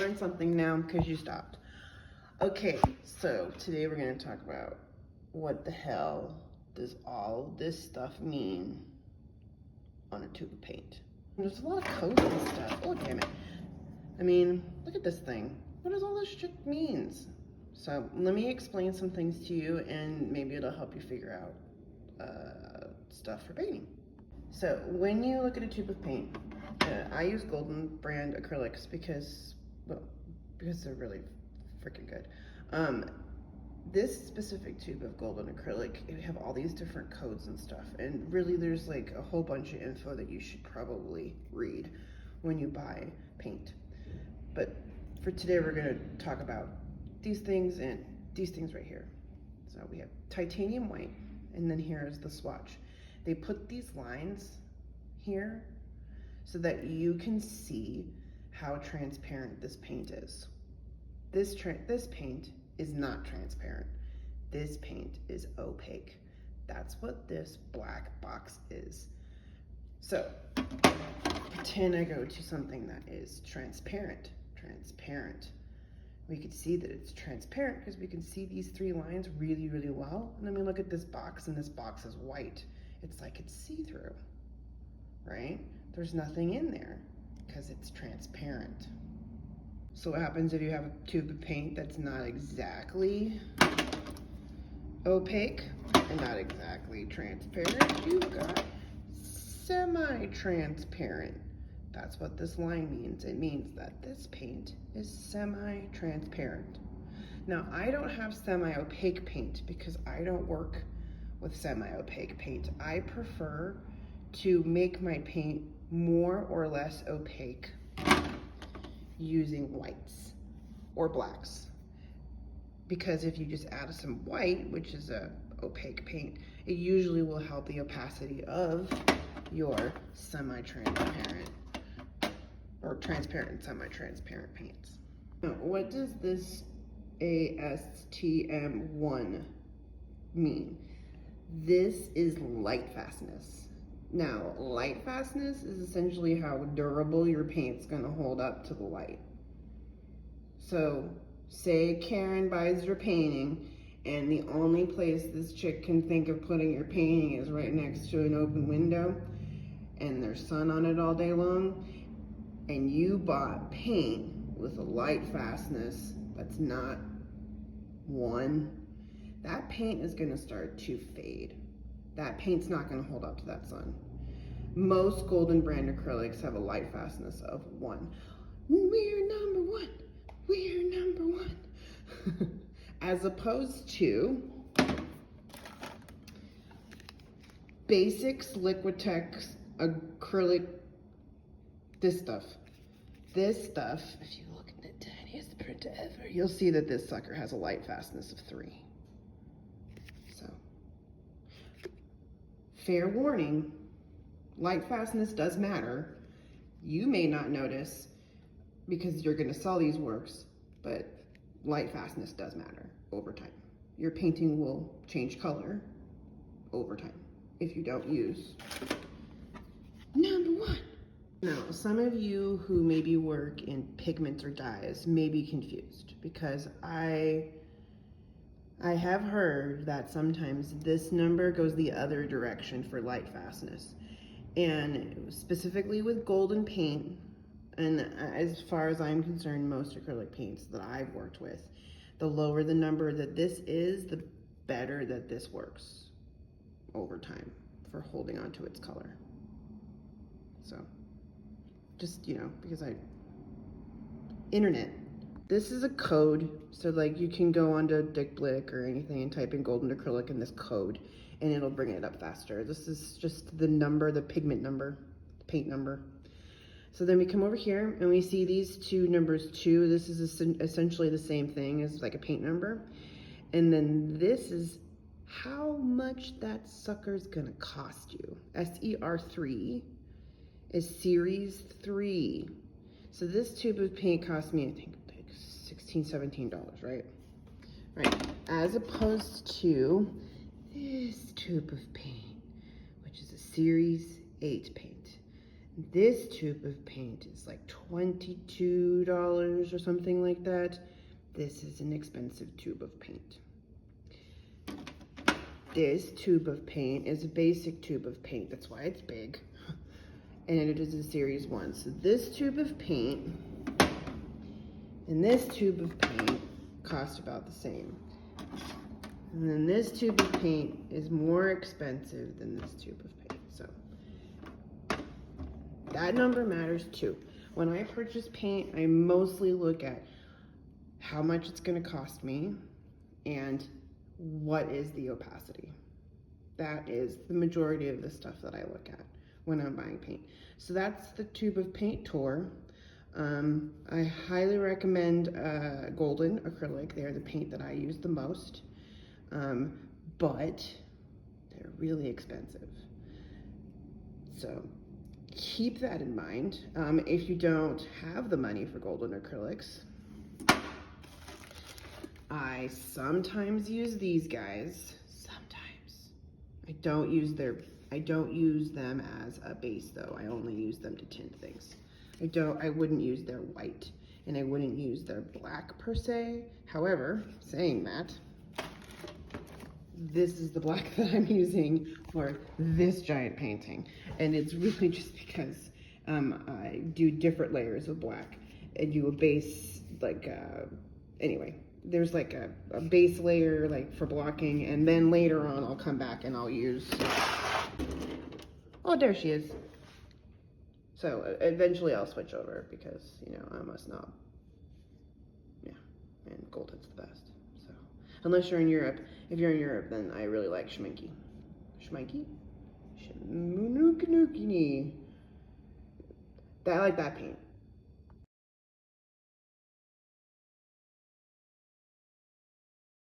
learn something now because you stopped. Okay, so today we're going to talk about what the hell does all this stuff mean on a tube of paint. There's a lot of codes and stuff. Oh, damn it. I mean, look at this thing. What does all this shit means? So let me explain some things to you and maybe it'll help you figure out stuff for painting. So when you look at a tube of paint, I use Golden brand acrylics because they're really freaking good. This specific tube of Golden acrylic, it have all these different codes and stuff, and really there's like a whole bunch of info that you should probably read when you buy paint. But for today we're going to talk about these things and these things right here. So we have titanium white, and then here is the swatch. They put these lines here so that you can see how transparent this paint is. This paint is not transparent. This paint is opaque. That's what this black box is. So pretend I go to something that is transparent. We could see that it's transparent because we can see these three lines really, really well. And then we look at this box, and this box is white. It's like it's see-through, right? There's nothing in there because it's transparent. So what happens if you have a tube of paint that's not exactly opaque and not exactly transparent? You've got semi-transparent. That's what this line means. It means that this paint is semi-transparent. Now, I don't have semi-opaque paint because I don't work with semi-opaque paint. I prefer to make my paint more or less opaque using whites or blacks. Because if you just add some white, which is a opaque paint, it usually will help the opacity of your semi-transparent or transparent and semi-transparent paints. Now, what does this ASTM1 mean? This is light fastness. Now, light fastness is essentially how durable your paint's gonna hold up to the light. So, say Karen buys your painting, and the only place this chick can think of putting your painting is right next to an open window, and there's sun on it all day long, and you bought paint with a light fastness that's not 1, that paint is gonna start to fade. That paint's not gonna hold up to that sun. Most Golden brand acrylics have a light fastness of 1. We're number 1. We're number 1. As opposed to Basics Liquitex acrylic, this stuff, if you look at the tiniest print ever, you'll see that this sucker has a light fastness of 3. So, fair warning, light fastness does matter. You may not notice because you're gonna sell these works, but light fastness does matter over time. Your painting will change color over time if you don't use number 1. Now, some of you who maybe work in pigments or dyes may be confused because I have heard that sometimes this number goes the other direction for light fastness. And specifically with Golden paint, and as far as I'm concerned, most acrylic paints that I've worked with, the lower the number that this is, the better that this works over time for holding on to its color. So, just, you know, because internet. This is a code, so like you can go onto Dick Blick or anything and type in Golden acrylic in this code, and it'll bring it up faster. This is just the number, the pigment number, the paint number. So then we come over here and we see these two numbers 2. This is essentially the same thing as like a paint number. And then this is how much that sucker's gonna cost you. SER3 is series 3. So this tube of paint cost me, I think, like $16, $17, right? Right, as opposed to this tube of paint, which is a series 8 paint. This tube of paint is like $22 or something like that. This is an expensive tube of paint. This tube of paint is a basic tube of paint. That's why it's big. And it is a series 1. So this tube of paint and this tube of paint cost about the same. And then this tube of paint is more expensive than this tube of paint. So that number matters too. When I purchase paint, I mostly look at how much it's going to cost me and what is the opacity. That is the majority of the stuff that I look at when I'm buying paint. So that's the tube of paint tour. I highly recommend golden acrylic. They're the paint that I use the most, but they're really expensive. So keep that in mind. If you don't have the money for golden acrylics, I sometimes use these guys. Sometimes. I don't use them as a base though. I only use them to tint things. I wouldn't use their white and I wouldn't use their black per se. However, saying that, this is the black that I'm using for this giant painting. And it's really just because I do different layers of black and do a base, like, anyway, there's like a base layer like for blocking, and then later on I'll come back and I'll use, oh, there she is. So eventually I'll switch over because, you know, I'm a snob. Yeah, and golden's the best. So unless you're in Europe. If you're in Europe, then I really like Schminky. Schminky? I like that paint.